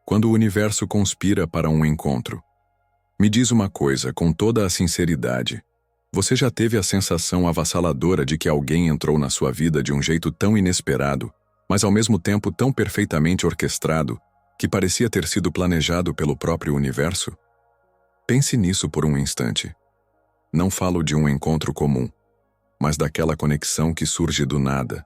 quando o universo conspira para um encontro. Me diz uma coisa com toda a sinceridade. Você já teve a sensação avassaladora de que alguém entrou na sua vida de um jeito tão inesperado, mas ao mesmo tempo tão perfeitamente orquestrado, que parecia ter sido planejado pelo próprio universo? Pense nisso por um instante. Não falo de um encontro comum, mas daquela conexão que surge do nada,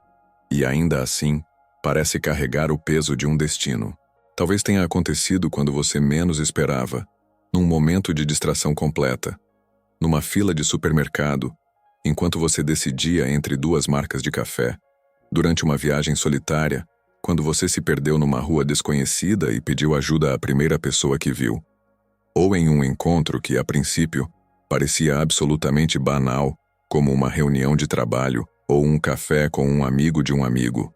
e ainda assim, parece carregar o peso de um destino. Talvez tenha acontecido quando você menos esperava, num momento de distração completa, numa fila de supermercado, enquanto você decidia entre duas marcas de café, durante uma viagem solitária, quando você se perdeu numa rua desconhecida e pediu ajuda à primeira pessoa que viu, ou em um encontro que, a princípio, parecia absolutamente banal, como uma reunião de trabalho ou um café com um amigo de um amigo,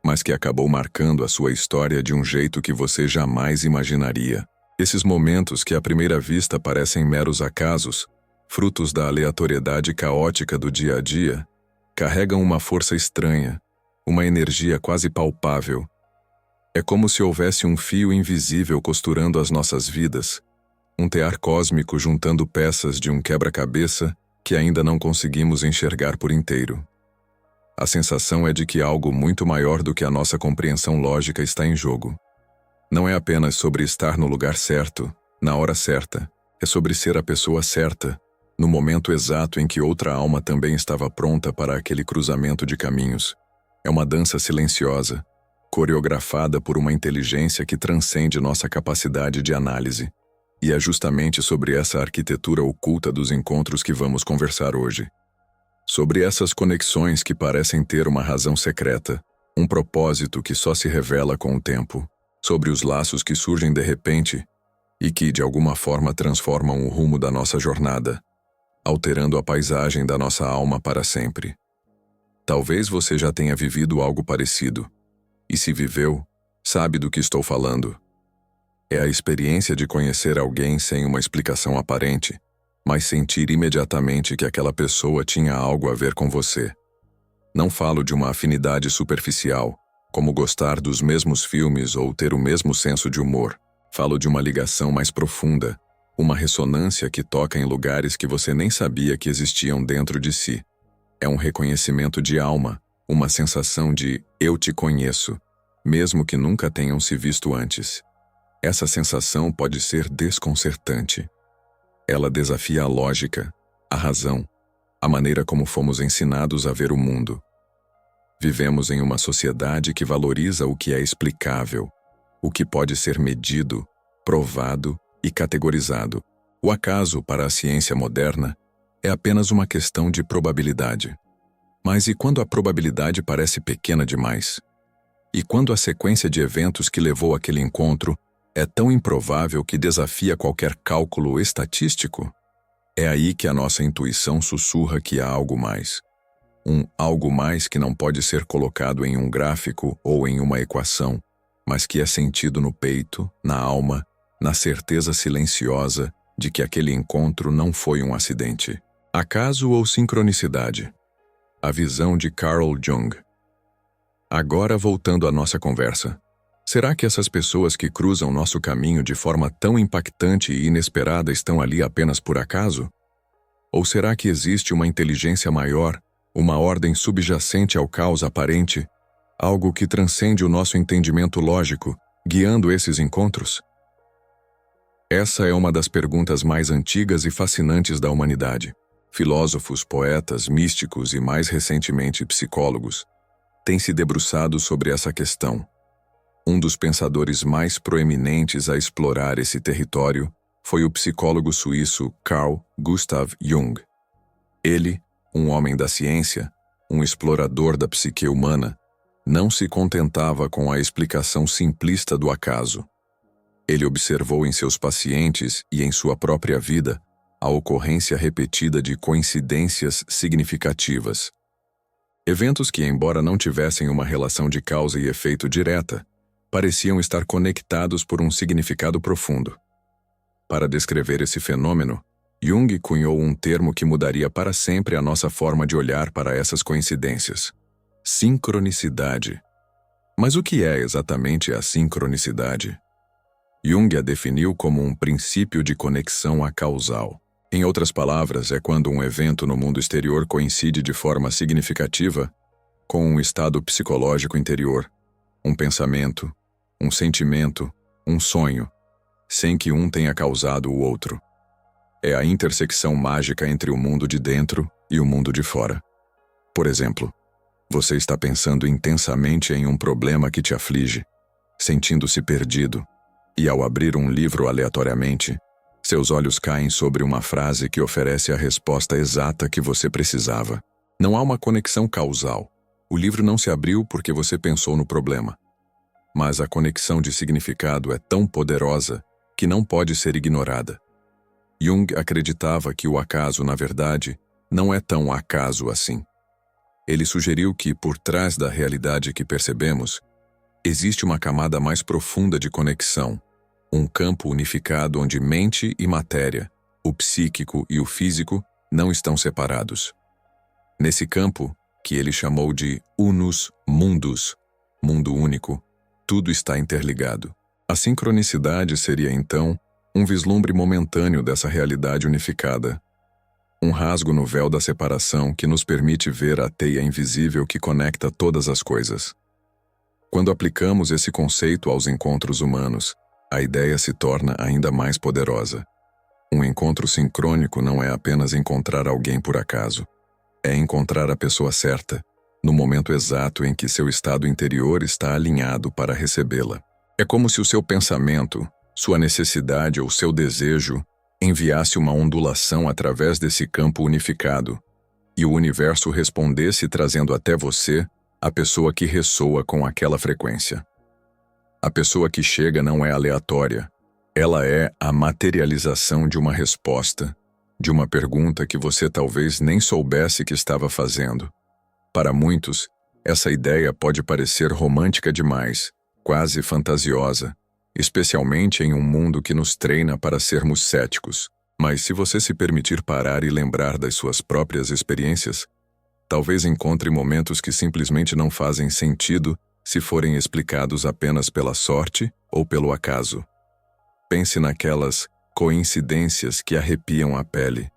mas que acabou marcando a sua história de um jeito que você jamais imaginaria. Esses momentos que à primeira vista parecem meros acasos, frutos da aleatoriedade caótica do dia a dia, carregam uma força estranha, uma energia quase palpável. É como se houvesse um fio invisível costurando as nossas vidas, um tear cósmico juntando peças de um quebra-cabeça que ainda não conseguimos enxergar por inteiro. A sensação é de que algo muito maior do que a nossa compreensão lógica está em jogo. Não é apenas sobre estar no lugar certo, na hora certa, é sobre ser a pessoa certa, no momento exato em que outra alma também estava pronta para aquele cruzamento de caminhos. É uma dança silenciosa, coreografada por uma inteligência que transcende nossa capacidade de análise. E é justamente sobre essa arquitetura oculta dos encontros que vamos conversar hoje. Sobre essas conexões que parecem ter uma razão secreta, um propósito que só se revela com o tempo, sobre os laços que surgem de repente e que, de alguma forma, transformam o rumo da nossa jornada, alterando a paisagem da nossa alma para sempre. Talvez você já tenha vivido algo parecido, e se viveu, sabe do que estou falando. É a experiência de conhecer alguém sem uma explicação aparente, mas sentir imediatamente que aquela pessoa tinha algo a ver com você. Não falo de uma afinidade superficial, como gostar dos mesmos filmes ou ter o mesmo senso de humor. Falo de uma ligação mais profunda, uma ressonância que toca em lugares que você nem sabia que existiam dentro de si. É um reconhecimento de alma, uma sensação de eu te conheço, mesmo que nunca tenham se visto antes. Essa sensação pode ser desconcertante. Ela desafia a lógica, a razão, a maneira como fomos ensinados a ver o mundo. Vivemos em uma sociedade que valoriza o que é explicável, o que pode ser medido, provado e categorizado. O acaso, para a ciência moderna, é apenas uma questão de probabilidade. Mas e quando a probabilidade parece pequena demais? E quando a sequência de eventos que levou àquele encontro é tão improvável que desafia qualquer cálculo estatístico? É aí que a nossa intuição sussurra que há algo mais. Um algo mais que não pode ser colocado em um gráfico ou em uma equação, mas que é sentido no peito, na alma, na certeza silenciosa de que aquele encontro não foi um acidente. Acaso ou sincronicidade? A visão de Carl Jung. Agora, voltando à nossa conversa. Será que essas pessoas que cruzam nosso caminho de forma tão impactante e inesperada estão ali apenas por acaso? Ou será que existe uma inteligência maior, uma ordem subjacente ao caos aparente, algo que transcende o nosso entendimento lógico, guiando esses encontros? Essa é uma das perguntas mais antigas e fascinantes da humanidade. Filósofos, poetas, místicos e, mais recentemente, psicólogos têm se debruçado sobre essa questão. Um dos pensadores mais proeminentes a explorar esse território foi o psicólogo suíço Carl Gustav Jung. Ele, um homem da ciência, um explorador da psique humana, não se contentava com a explicação simplista do acaso. Ele observou em seus pacientes e em sua própria vida a ocorrência repetida de coincidências significativas. Eventos que, embora não tivessem uma relação de causa e efeito direta, pareciam estar conectados por um significado profundo. Para descrever esse fenômeno, Jung cunhou um termo que mudaria para sempre a nossa forma de olhar para essas coincidências: sincronicidade. Mas o que é exatamente a sincronicidade? Jung a definiu como um princípio de conexão acausal. Em outras palavras, é quando um evento no mundo exterior coincide de forma significativa com um estado psicológico interior, um pensamento, um sentimento, um sonho, sem que um tenha causado o outro. É a intersecção mágica entre o mundo de dentro e o mundo de fora. Por exemplo, você está pensando intensamente em um problema que te aflige, sentindo-se perdido, e ao abrir um livro aleatoriamente, seus olhos caem sobre uma frase que oferece a resposta exata que você precisava. Não há uma conexão causal. O livro não se abriu porque você pensou no problema. Mas a conexão de significado é tão poderosa que não pode ser ignorada. Jung acreditava que o acaso, na verdade, não é tão acaso assim. Ele sugeriu que, por trás da realidade que percebemos, existe uma camada mais profunda de conexão, um campo unificado onde mente e matéria, o psíquico e o físico, não estão separados. Nesse campo, que ele chamou de unus mundus, mundo único, tudo está interligado. A sincronicidade seria, então, um vislumbre momentâneo dessa realidade unificada. Um rasgo no véu da separação que nos permite ver a teia invisível que conecta todas as coisas. Quando aplicamos esse conceito aos encontros humanos, a ideia se torna ainda mais poderosa. Um encontro sincrônico não é apenas encontrar alguém por acaso. É encontrar a pessoa certa, no momento exato em que seu estado interior está alinhado para recebê-la. É como se o seu pensamento, sua necessidade ou seu desejo enviasse uma ondulação através desse campo unificado, e o universo respondesse trazendo até você a pessoa que ressoa com aquela frequência. A pessoa que chega não é aleatória. Ela é a materialização de uma resposta, de uma pergunta que você talvez nem soubesse que estava fazendo. Para muitos, essa ideia pode parecer romântica demais, quase fantasiosa, especialmente em um mundo que nos treina para sermos céticos. Mas se você se permitir parar e lembrar das suas próprias experiências, talvez encontre momentos que simplesmente não fazem sentido se forem explicados apenas pela sorte ou pelo acaso. Pense naquelas coincidências que arrepiam a pele.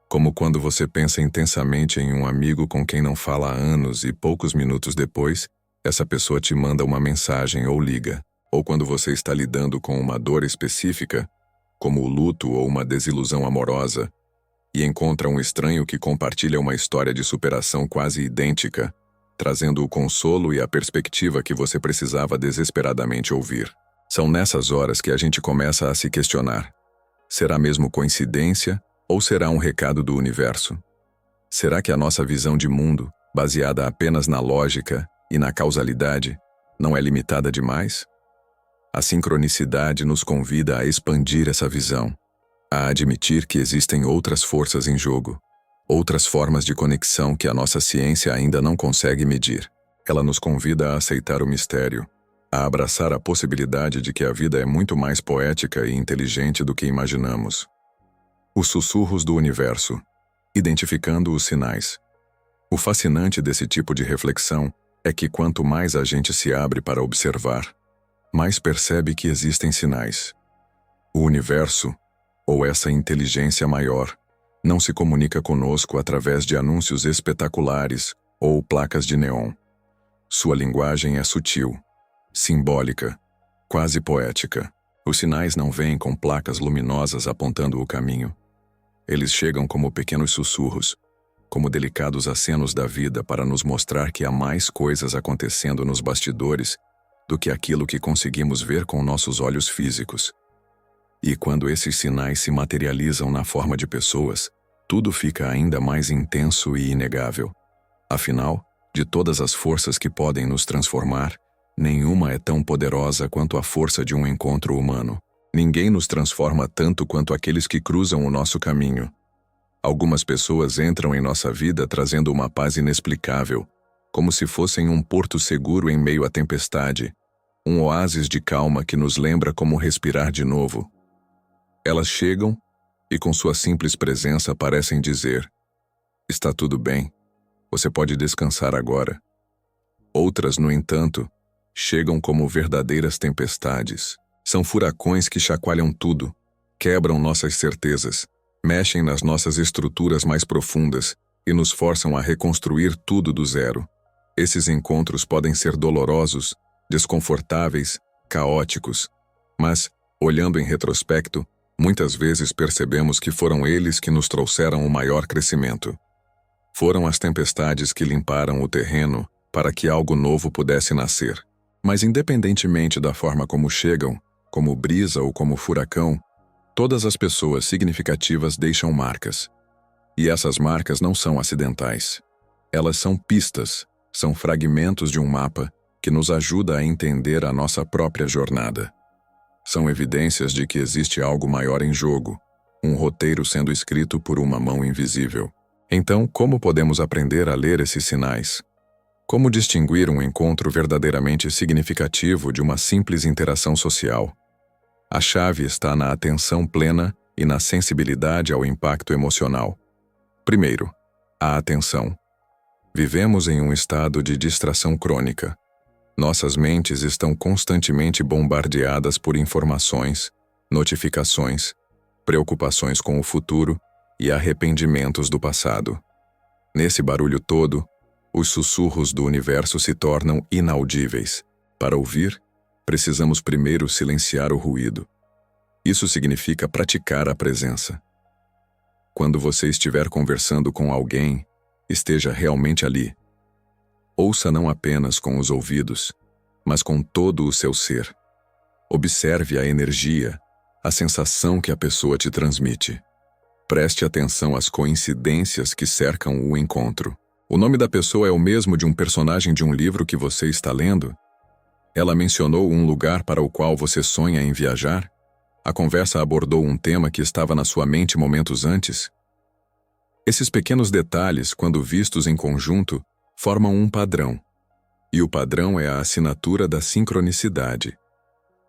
Como quando você pensa intensamente em um amigo com quem não fala há anos e poucos minutos depois, essa pessoa te manda uma mensagem ou liga. Ou quando você está lidando com uma dor específica, como o luto ou uma desilusão amorosa, e encontra um estranho que compartilha uma história de superação quase idêntica, trazendo o consolo e a perspectiva que você precisava desesperadamente ouvir. São nessas horas que a gente começa a se questionar: será mesmo coincidência ou será um recado do universo? Será que a nossa visão de mundo, baseada apenas na lógica e na causalidade, não é limitada demais? A sincronicidade nos convida a expandir essa visão, a admitir que existem outras forças em jogo, outras formas de conexão que a nossa ciência ainda não consegue medir. Ela nos convida a aceitar o mistério, a abraçar a possibilidade de que a vida é muito mais poética e inteligente do que imaginamos. Os sussurros do universo, identificando os sinais. O fascinante desse tipo de reflexão é que quanto mais a gente se abre para observar, mais percebe que existem sinais. O universo, ou essa inteligência maior, não se comunica conosco através de anúncios espetaculares ou placas de neon. Sua linguagem é sutil, simbólica, quase poética. Os sinais não vêm com placas luminosas apontando o caminho. Eles chegam como pequenos sussurros, como delicados acenos da vida para nos mostrar que há mais coisas acontecendo nos bastidores do que aquilo que conseguimos ver com nossos olhos físicos. E quando esses sinais se materializam na forma de pessoas, tudo fica ainda mais intenso e inegável. Afinal, de todas as forças que podem nos transformar, nenhuma é tão poderosa quanto a força de um encontro humano. Ninguém nos transforma tanto quanto aqueles que cruzam o nosso caminho. Algumas pessoas entram em nossa vida trazendo uma paz inexplicável, como se fossem um porto seguro em meio à tempestade, um oásis de calma que nos lembra como respirar de novo. Elas chegam e com sua simples presença parecem dizer: está tudo bem, você pode descansar agora. Outras, no entanto, chegam como verdadeiras tempestades. São furacões que chacoalham tudo, quebram nossas certezas, mexem nas nossas estruturas mais profundas e nos forçam a reconstruir tudo do zero. Esses encontros podem ser dolorosos, desconfortáveis, caóticos, mas, olhando em retrospecto, muitas vezes percebemos que foram eles que nos trouxeram o maior crescimento. Foram as tempestades que limparam o terreno para que algo novo pudesse nascer. Mas independentemente da forma como chegam, como brisa ou como furacão, todas as pessoas significativas deixam marcas. E essas marcas não são acidentais. Elas são pistas, são fragmentos de um mapa que nos ajuda a entender a nossa própria jornada. São evidências de que existe algo maior em jogo, um roteiro sendo escrito por uma mão invisível. Então, como podemos aprender a ler esses sinais? Como distinguir um encontro verdadeiramente significativo de uma simples interação social? A chave está na atenção plena e na sensibilidade ao impacto emocional. Primeiro, a atenção. Vivemos em um estado de distração crônica. Nossas mentes estão constantemente bombardeadas por informações, notificações, preocupações com o futuro e arrependimentos do passado. Nesse barulho todo, os sussurros do universo se tornam inaudíveis. Para ouvir, precisamos primeiro silenciar o ruído. Isso significa praticar a presença. Quando você estiver conversando com alguém, esteja realmente ali. Ouça não apenas com os ouvidos, mas com todo o seu ser. Observe a energia, a sensação que a pessoa te transmite. Preste atenção às coincidências que cercam o encontro. O nome da pessoa é o mesmo de um personagem de um livro que você está lendo? Ela mencionou um lugar para o qual você sonha em viajar? A conversa abordou um tema que estava na sua mente momentos antes? Esses pequenos detalhes, quando vistos em conjunto, formam um padrão. E o padrão é a assinatura da sincronicidade.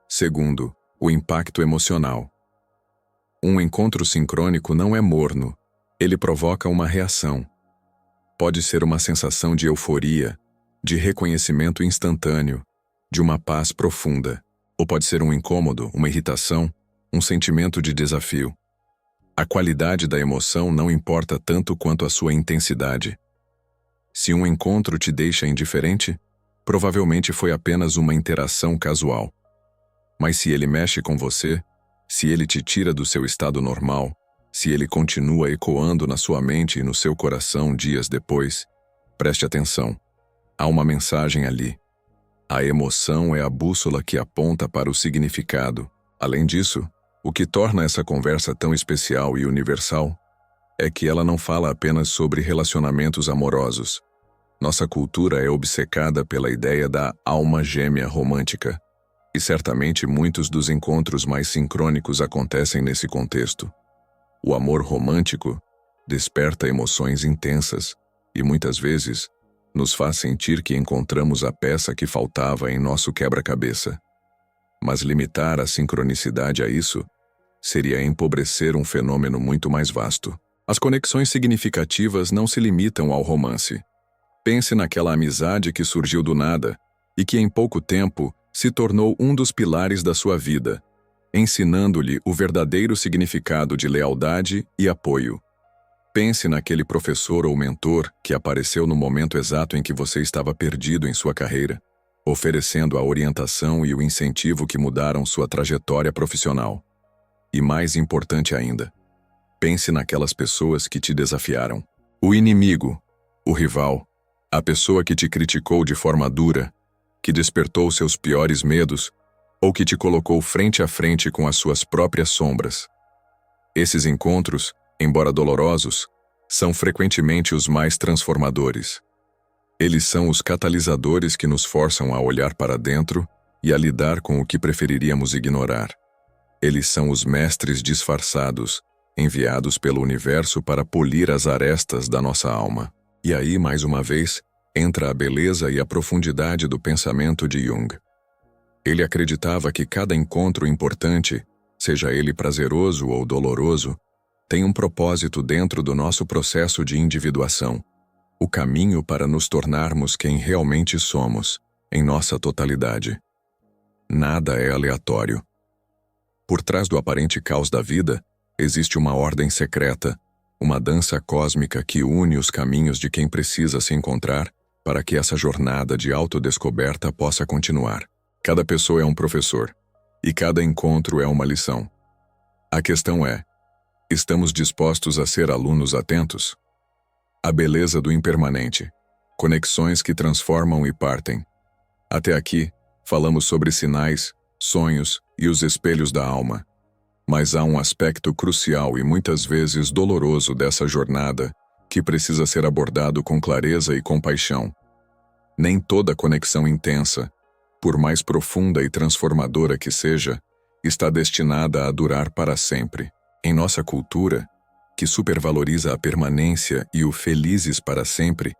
Segundo, o impacto emocional. Um encontro sincrônico não é morno, ele provoca uma reação. Pode ser uma sensação de euforia, de reconhecimento instantâneo, de uma paz profunda, ou pode ser um incômodo, uma irritação, um sentimento de desafio. A qualidade da emoção não importa tanto quanto a sua intensidade. Se um encontro te deixa indiferente, provavelmente foi apenas uma interação casual. Mas se ele mexe com você, se ele te tira do seu estado normal, se ele continua ecoando na sua mente e no seu coração dias depois, preste atenção. Há uma mensagem ali. A emoção é a bússola que aponta para o significado. Além disso, o que torna essa conversa tão especial e universal é que ela não fala apenas sobre relacionamentos amorosos. Nossa cultura é obcecada pela ideia da alma gêmea romântica, e certamente muitos dos encontros mais sincrônicos acontecem nesse contexto. O amor romântico desperta emoções intensas e, muitas vezes, nos faz sentir que encontramos a peça que faltava em nosso quebra-cabeça. Mas limitar a sincronicidade a isso seria empobrecer um fenômeno muito mais vasto. As conexões significativas não se limitam ao romance. Pense naquela amizade que surgiu do nada e que em pouco tempo se tornou um dos pilares da sua vida, ensinando-lhe o verdadeiro significado de lealdade e apoio. Pense naquele professor ou mentor que apareceu no momento exato em que você estava perdido em sua carreira, oferecendo a orientação e o incentivo que mudaram sua trajetória profissional. E mais importante ainda, pense naquelas pessoas que te desafiaram. O inimigo, o rival, a pessoa que te criticou de forma dura, que despertou seus piores medos ou que te colocou frente a frente com as suas próprias sombras. Esses encontros, embora dolorosos, são frequentemente os mais transformadores. Eles são os catalisadores que nos forçam a olhar para dentro e a lidar com o que preferiríamos ignorar. Eles são os mestres disfarçados, enviados pelo universo para polir as arestas da nossa alma. E aí, mais uma vez, entra a beleza e a profundidade do pensamento de Jung. Ele acreditava que cada encontro importante, seja ele prazeroso ou doloroso, tem um propósito dentro do nosso processo de individuação, o caminho para nos tornarmos quem realmente somos, em nossa totalidade. Nada é aleatório. Por trás do aparente caos da vida, existe uma ordem secreta, uma dança cósmica que une os caminhos de quem precisa se encontrar para que essa jornada de autodescoberta possa continuar. Cada pessoa é um professor, e cada encontro é uma lição. A questão é: estamos dispostos a ser alunos atentos? A beleza do impermanente, conexões que transformam e partem. Até aqui, falamos sobre sinais, sonhos e os espelhos da alma. Mas há um aspecto crucial e muitas vezes doloroso dessa jornada que precisa ser abordado com clareza e compaixão. Nem toda conexão intensa, por mais profunda e transformadora que seja, está destinada a durar para sempre. Em nossa cultura, que supervaloriza a permanência e o felizes para sempre,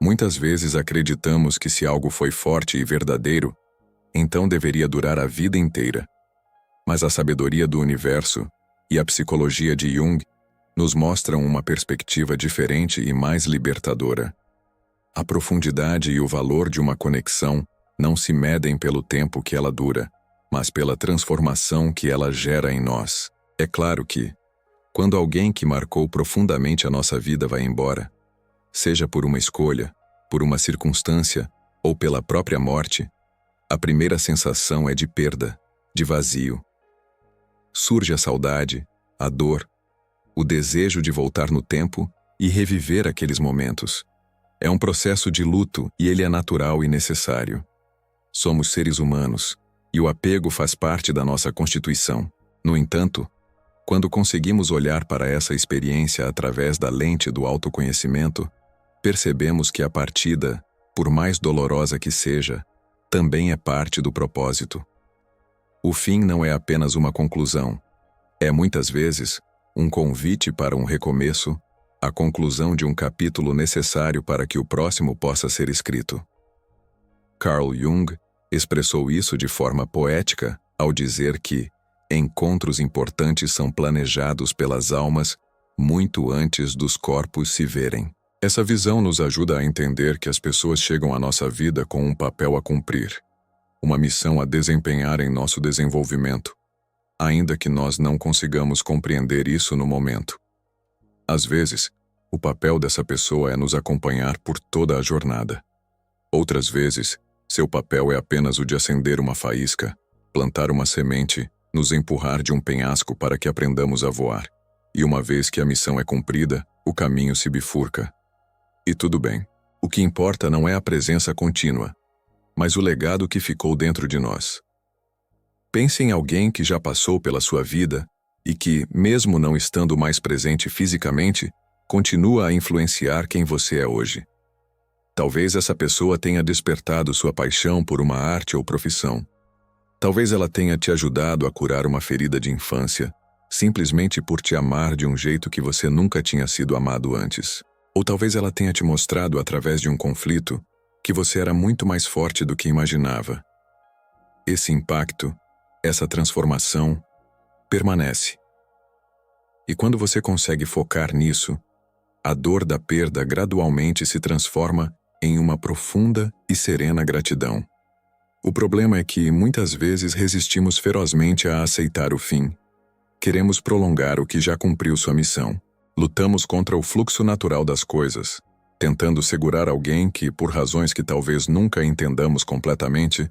muitas vezes acreditamos que se algo foi forte e verdadeiro, então deveria durar a vida inteira. Mas a sabedoria do universo e a psicologia de Jung nos mostram uma perspectiva diferente e mais libertadora. A profundidade e o valor de uma conexão não se medem pelo tempo que ela dura, mas pela transformação que ela gera em nós. É claro que, quando alguém que marcou profundamente a nossa vida vai embora, seja por uma escolha, por uma circunstância ou pela própria morte, a primeira sensação é de perda, de vazio. Surge a saudade, a dor, o desejo de voltar no tempo e reviver aqueles momentos. É um processo de luto e ele é natural e necessário. Somos seres humanos, e o apego faz parte da nossa constituição. No entanto, quando conseguimos olhar para essa experiência através da lente do autoconhecimento, percebemos que a partida, por mais dolorosa que seja, também é parte do propósito. O fim não é apenas uma conclusão, é muitas vezes um convite para um recomeço, a conclusão de um capítulo necessário para que o próximo possa ser escrito. Carl Jung expressou isso de forma poética ao dizer que encontros importantes são planejados pelas almas muito antes dos corpos se verem. Essa visão nos ajuda a entender que as pessoas chegam à nossa vida com um papel a cumprir, uma missão a desempenhar em nosso desenvolvimento, ainda que nós não consigamos compreender isso no momento. Às vezes, o papel dessa pessoa é nos acompanhar por toda a jornada. Outras vezes, seu papel é apenas o de acender uma faísca, plantar uma semente, nos empurrar de um penhasco para que aprendamos a voar. E uma vez que a missão é cumprida, o caminho se bifurca. E tudo bem. O que importa não é a presença contínua, mas o legado que ficou dentro de nós. Pense em alguém que já passou pela sua vida e que, mesmo não estando mais presente fisicamente, continua a influenciar quem você é hoje. Talvez essa pessoa tenha despertado sua paixão por uma arte ou profissão. Talvez ela tenha te ajudado a curar uma ferida de infância, simplesmente por te amar de um jeito que você nunca tinha sido amado antes. Ou talvez ela tenha te mostrado através de um conflito que você era muito mais forte do que imaginava. Esse impacto, essa transformação, permanece. E quando você consegue focar nisso, a dor da perda gradualmente se transforma em uma profunda e serena gratidão. O problema é que, muitas vezes, resistimos ferozmente a aceitar o fim. Queremos prolongar o que já cumpriu sua missão. Lutamos contra o fluxo natural das coisas, tentando segurar alguém que, por razões que talvez nunca entendamos completamente,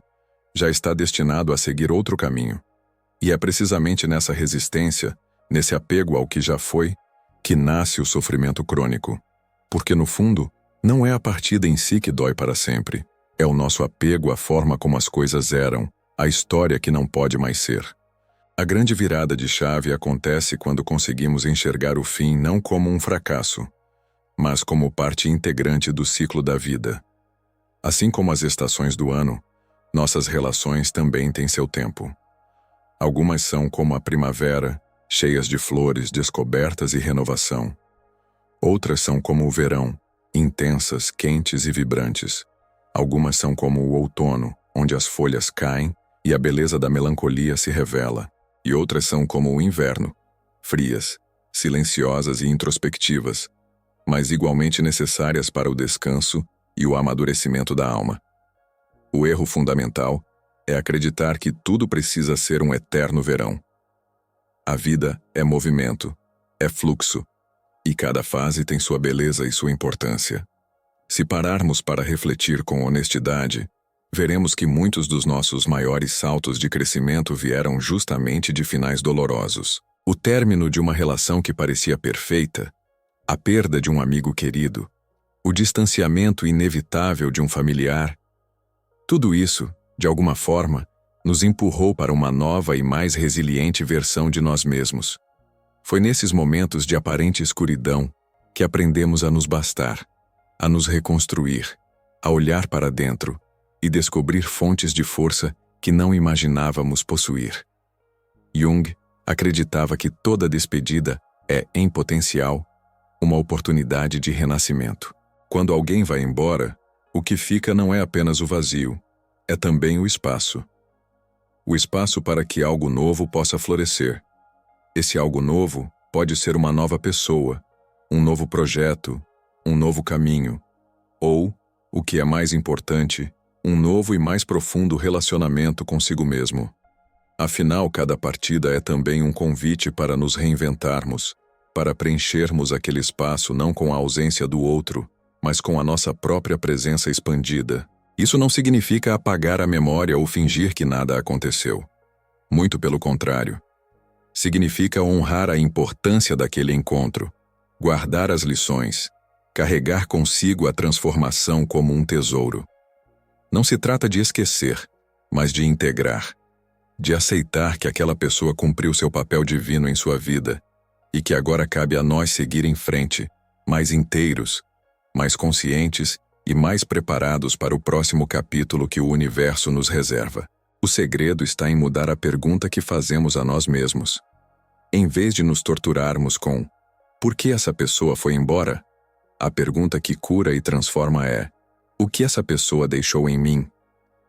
já está destinado a seguir outro caminho. E é precisamente nessa resistência, nesse apego ao que já foi, que nasce o sofrimento crônico. Porque, no fundo, não é a partida em si que dói para sempre. É o nosso apego à forma como as coisas eram, à história que não pode mais ser. A grande virada de chave acontece quando conseguimos enxergar o fim não como um fracasso, mas como parte integrante do ciclo da vida. Assim como as estações do ano, nossas relações também têm seu tempo. Algumas são como a primavera, cheias de flores, descobertas e renovação. Outras são como o verão, intensas, quentes e vibrantes. Algumas são como o outono, onde as folhas caem e a beleza da melancolia se revela. E outras são como o inverno, frias, silenciosas e introspectivas, mas igualmente necessárias para o descanso e o amadurecimento da alma. O erro fundamental é acreditar que tudo precisa ser um eterno verão. A vida é movimento, é fluxo, e cada fase tem sua beleza e sua importância. Se pararmos para refletir com honestidade, veremos que muitos dos nossos maiores saltos de crescimento vieram justamente de finais dolorosos. O término de uma relação que parecia perfeita, a perda de um amigo querido, o distanciamento inevitável de um familiar. Tudo isso, de alguma forma, nos empurrou para uma nova e mais resiliente versão de nós mesmos. Foi nesses momentos de aparente escuridão que aprendemos a nos bastar, a nos reconstruir, a olhar para dentro e descobrir fontes de força que não imaginávamos possuir. Jung acreditava que toda despedida é, em potencial, uma oportunidade de renascimento. Quando alguém vai embora, o que fica não é apenas o vazio, é também o espaço. O espaço para que algo novo possa florescer. Esse algo novo pode ser uma nova pessoa, um novo projeto, um novo caminho, ou, o que é mais importante, um novo e mais profundo relacionamento consigo mesmo. Afinal, cada partida é também um convite para nos reinventarmos, para preenchermos aquele espaço não com a ausência do outro, mas com a nossa própria presença expandida. Isso não significa apagar a memória ou fingir que nada aconteceu. Muito pelo contrário. Significa honrar a importância daquele encontro, guardar as lições, carregar consigo a transformação como um tesouro. Não se trata de esquecer, mas de integrar, de aceitar que aquela pessoa cumpriu seu papel divino em sua vida e que agora cabe a nós seguir em frente, mais inteiros, mais conscientes e mais preparados para o próximo capítulo que o universo nos reserva. O segredo está em mudar a pergunta que fazemos a nós mesmos. Em vez de nos torturarmos com "por que essa pessoa foi embora?", a pergunta que cura e transforma é "o que essa pessoa deixou em mim?",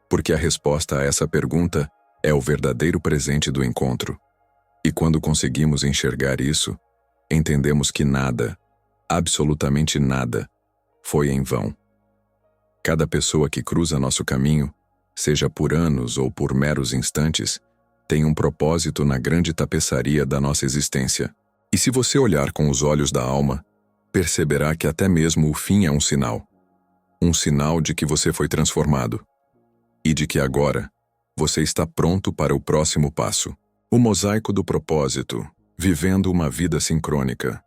porque a resposta a essa pergunta é o verdadeiro presente do encontro. E quando conseguimos enxergar isso, entendemos que nada, absolutamente nada, foi em vão. Cada pessoa que cruza nosso caminho, seja por anos ou por meros instantes, tem um propósito na grande tapeçaria da nossa existência. E se você olhar com os olhos da alma, perceberá que até mesmo o fim é um sinal. Um sinal de que você foi transformado. E de que agora, você está pronto para o próximo passo. O mosaico do propósito, vivendo uma vida sincrônica.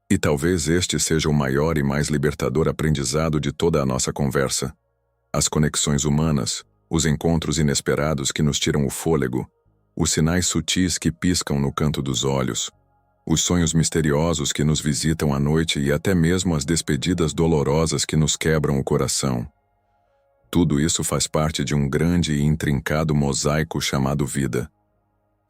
E talvez este seja o maior e mais libertador aprendizado de toda a nossa conversa. As conexões humanas, os encontros inesperados que nos tiram o fôlego, os sinais sutis que piscam no canto dos olhos, os sonhos misteriosos que nos visitam à noite e até mesmo as despedidas dolorosas que nos quebram o coração. Tudo isso faz parte de um grande e intrincado mosaico chamado vida.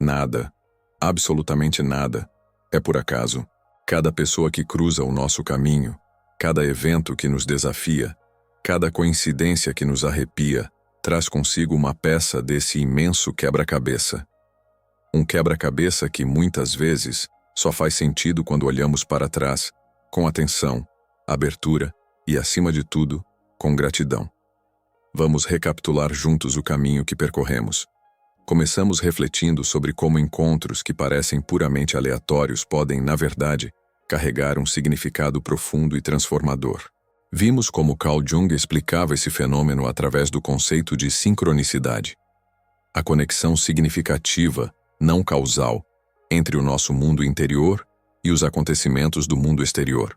Nada, absolutamente nada, é por acaso. Cada pessoa que cruza o nosso caminho, cada evento que nos desafia, cada coincidência que nos arrepia, traz consigo uma peça desse imenso quebra-cabeça. Um quebra-cabeça que, muitas vezes, só faz sentido quando olhamos para trás, com atenção, abertura e, acima de tudo, com gratidão. Vamos recapitular juntos o caminho que percorremos. Começamos refletindo sobre como encontros que parecem puramente aleatórios podem, na verdade, carregar um significado profundo e transformador. Vimos como Carl Jung explicava esse fenômeno através do conceito de sincronicidade. A conexão significativa, não causal, entre o nosso mundo interior e os acontecimentos do mundo exterior.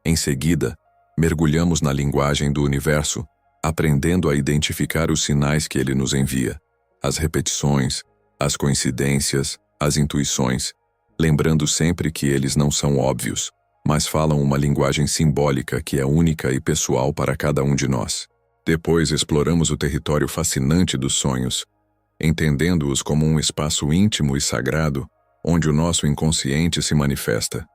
Em seguida, mergulhamos na linguagem do universo, aprendendo a identificar os sinais que ele nos envia, as repetições, as coincidências, as intuições, lembrando sempre que eles não são óbvios, mas falam uma linguagem simbólica que é única e pessoal para cada um de nós. Depois exploramos o território fascinante dos sonhos, entendendo-os como um espaço íntimo e sagrado, onde o nosso inconsciente se manifesta.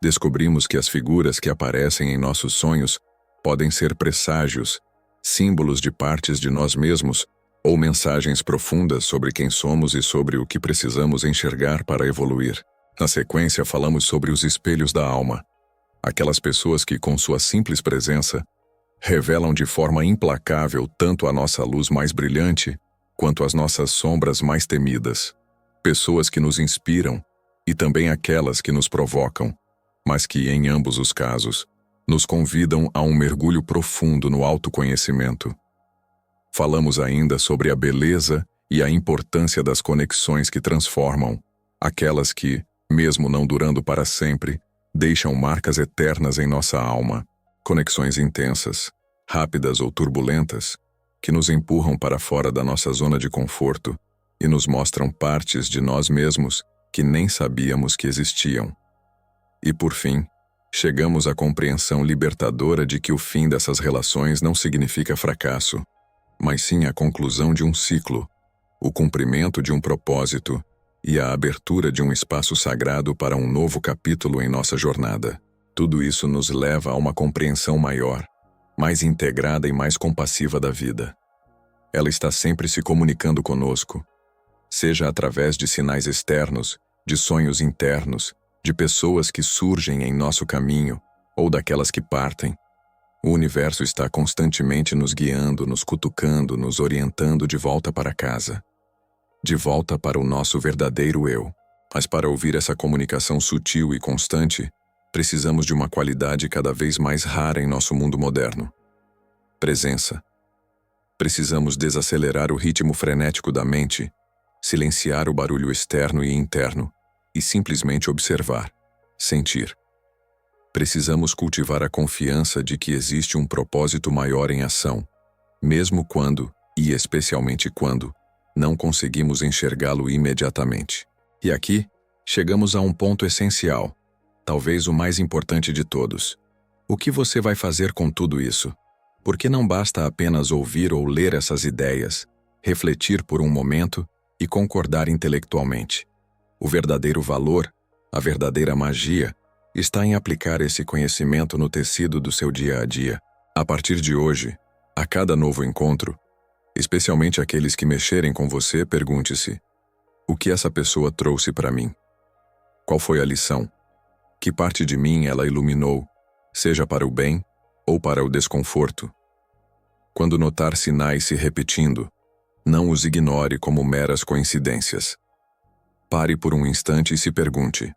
Descobrimos que as figuras que aparecem em nossos sonhos podem ser presságios, símbolos de partes de nós mesmos, ou mensagens profundas sobre quem somos e sobre o que precisamos enxergar para evoluir. Na sequência, falamos sobre os espelhos da alma, aquelas pessoas que, com sua simples presença, revelam de forma implacável tanto a nossa luz mais brilhante, quanto as nossas sombras mais temidas. Pessoas que nos inspiram, e também aquelas que nos provocam, mas que, em ambos os casos, nos convidam a um mergulho profundo no autoconhecimento. Falamos ainda sobre a beleza e a importância das conexões que transformam, aquelas que, mesmo não durando para sempre, deixam marcas eternas em nossa alma, conexões intensas, rápidas ou turbulentas, que nos empurram para fora da nossa zona de conforto e nos mostram partes de nós mesmos que nem sabíamos que existiam. E por fim, chegamos à compreensão libertadora de que o fim dessas relações não significa fracasso, mas sim a conclusão de um ciclo, o cumprimento de um propósito e a abertura de um espaço sagrado para um novo capítulo em nossa jornada. Tudo isso nos leva a uma compreensão maior, mais integrada e mais compassiva da vida. Ela está sempre se comunicando conosco, seja através de sinais externos, de sonhos internos, de pessoas que surgem em nosso caminho ou daquelas que partem. O universo está constantemente nos guiando, nos cutucando, nos orientando de volta para casa. De volta para o nosso verdadeiro eu. Mas para ouvir essa comunicação sutil e constante, precisamos de uma qualidade cada vez mais rara em nosso mundo moderno: presença. Precisamos desacelerar o ritmo frenético da mente, silenciar o barulho externo e interno e simplesmente observar, sentir. Precisamos cultivar a confiança de que existe um propósito maior em ação, mesmo quando, e especialmente quando, não conseguimos enxergá-lo imediatamente. E aqui, chegamos a um ponto essencial, talvez o mais importante de todos. O que você vai fazer com tudo isso? Porque não basta apenas ouvir ou ler essas ideias, refletir por um momento e concordar intelectualmente. O verdadeiro valor, a verdadeira magia, está em aplicar esse conhecimento no tecido do seu dia a dia. A partir de hoje, a cada novo encontro, especialmente aqueles que mexerem com você, pergunte-se: o que essa pessoa trouxe para mim? Qual foi a lição? Que parte de mim ela iluminou, seja para o bem ou para o desconforto? Quando notar sinais se repetindo, não os ignore como meras coincidências. Pare por um instante e se pergunte: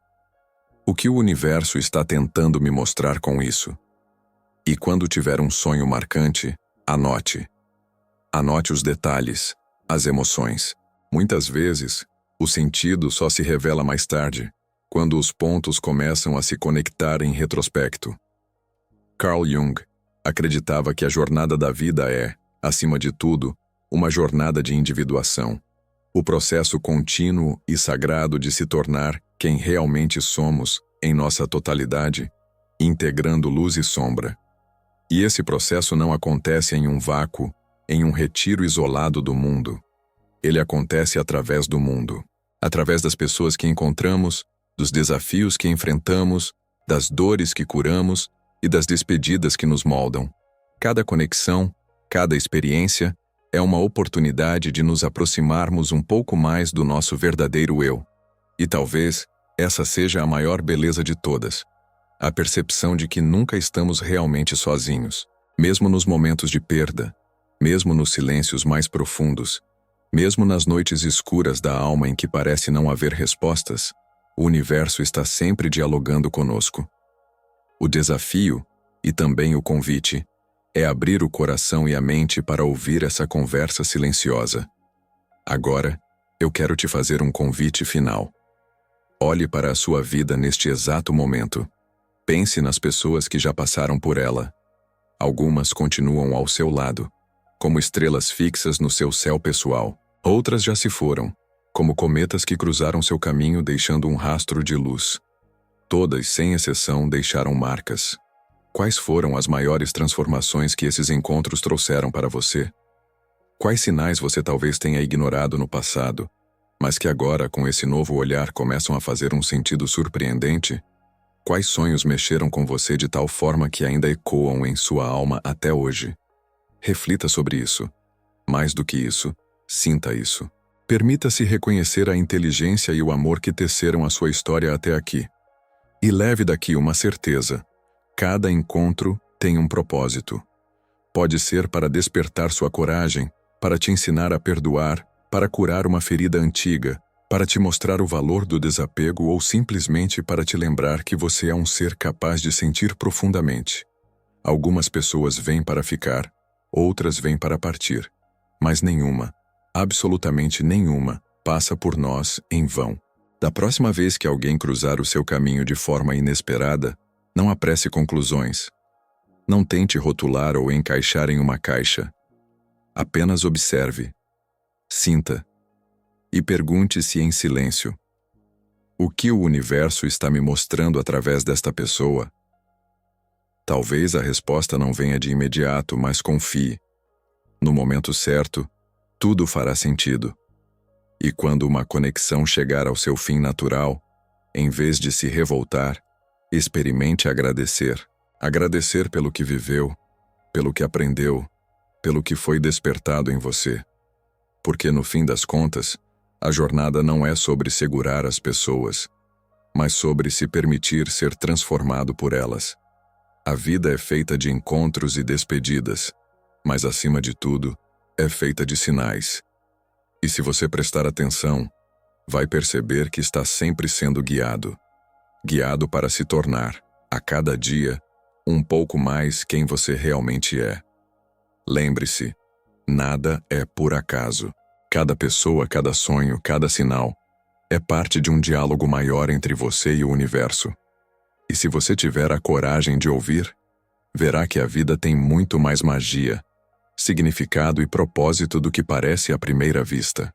o que o universo está tentando me mostrar com isso? E quando tiver um sonho marcante, anote. Anote os detalhes, as emoções. Muitas vezes, o sentido só se revela mais tarde, quando os pontos começam a se conectar em retrospecto. Carl Jung acreditava que a jornada da vida é, acima de tudo, uma jornada de individuação. O processo contínuo e sagrado de se tornar quem realmente somos, em nossa totalidade, integrando luz e sombra. E esse processo não acontece em um vácuo, em um retiro isolado do mundo. Ele acontece através do mundo, através das pessoas que encontramos, dos desafios que enfrentamos, das dores que curamos e das despedidas que nos moldam. Cada conexão, cada experiência, é uma oportunidade de nos aproximarmos um pouco mais do nosso verdadeiro eu. E talvez essa seja a maior beleza de todas: a percepção de que nunca estamos realmente sozinhos. Mesmo nos momentos de perda, mesmo nos silêncios mais profundos, mesmo nas noites escuras da alma em que parece não haver respostas, o universo está sempre dialogando conosco. O desafio, e também o convite, é abrir o coração e a mente para ouvir essa conversa silenciosa. Agora, eu quero te fazer um convite final. Olhe para a sua vida neste exato momento. Pense nas pessoas que já passaram por ela. Algumas continuam ao seu lado, como estrelas fixas no seu céu pessoal. Outras já se foram, como cometas que cruzaram seu caminho deixando um rastro de luz. Todas, sem exceção, deixaram marcas. Quais foram as maiores transformações que esses encontros trouxeram para você? Quais sinais você talvez tenha ignorado no passado, mas que agora, com esse novo olhar, começam a fazer um sentido surpreendente? Quais sonhos mexeram com você de tal forma que ainda ecoam em sua alma até hoje? Reflita sobre isso. Mais do que isso, sinta isso. Permita-se reconhecer a inteligência e o amor que teceram a sua história até aqui. E leve daqui uma certeza: cada encontro tem um propósito. Pode ser para despertar sua coragem, para te ensinar a perdoar, para curar uma ferida antiga, para te mostrar o valor do desapego ou simplesmente para te lembrar que você é um ser capaz de sentir profundamente. Algumas pessoas vêm para ficar, outras vêm para partir, mas nenhuma, absolutamente nenhuma, passa por nós em vão. Da próxima vez que alguém cruzar o seu caminho de forma inesperada, não apresse conclusões. Não tente rotular ou encaixar em uma caixa. Apenas observe, sinta e pergunte-se em silêncio: o que o universo está me mostrando através desta pessoa? Talvez a resposta não venha de imediato, mas confie. No momento certo, tudo fará sentido. E quando uma conexão chegar ao seu fim natural, em vez de se revoltar, experimente agradecer. Agradecer pelo que viveu, pelo que aprendeu, pelo que foi despertado em você. Porque no fim das contas, a jornada não é sobre segurar as pessoas, mas sobre se permitir ser transformado por elas. A vida é feita de encontros e despedidas, mas acima de tudo, é feita de sinais. E se você prestar atenção, vai perceber que está sempre sendo guiado. Guiado para se tornar, a cada dia, um pouco mais quem você realmente é. Lembre-se, nada é por acaso. Cada pessoa, cada sonho, cada sinal é parte de um diálogo maior entre você e o universo. E se você tiver a coragem de ouvir, verá que a vida tem muito mais magia, significado e propósito do que parece à primeira vista.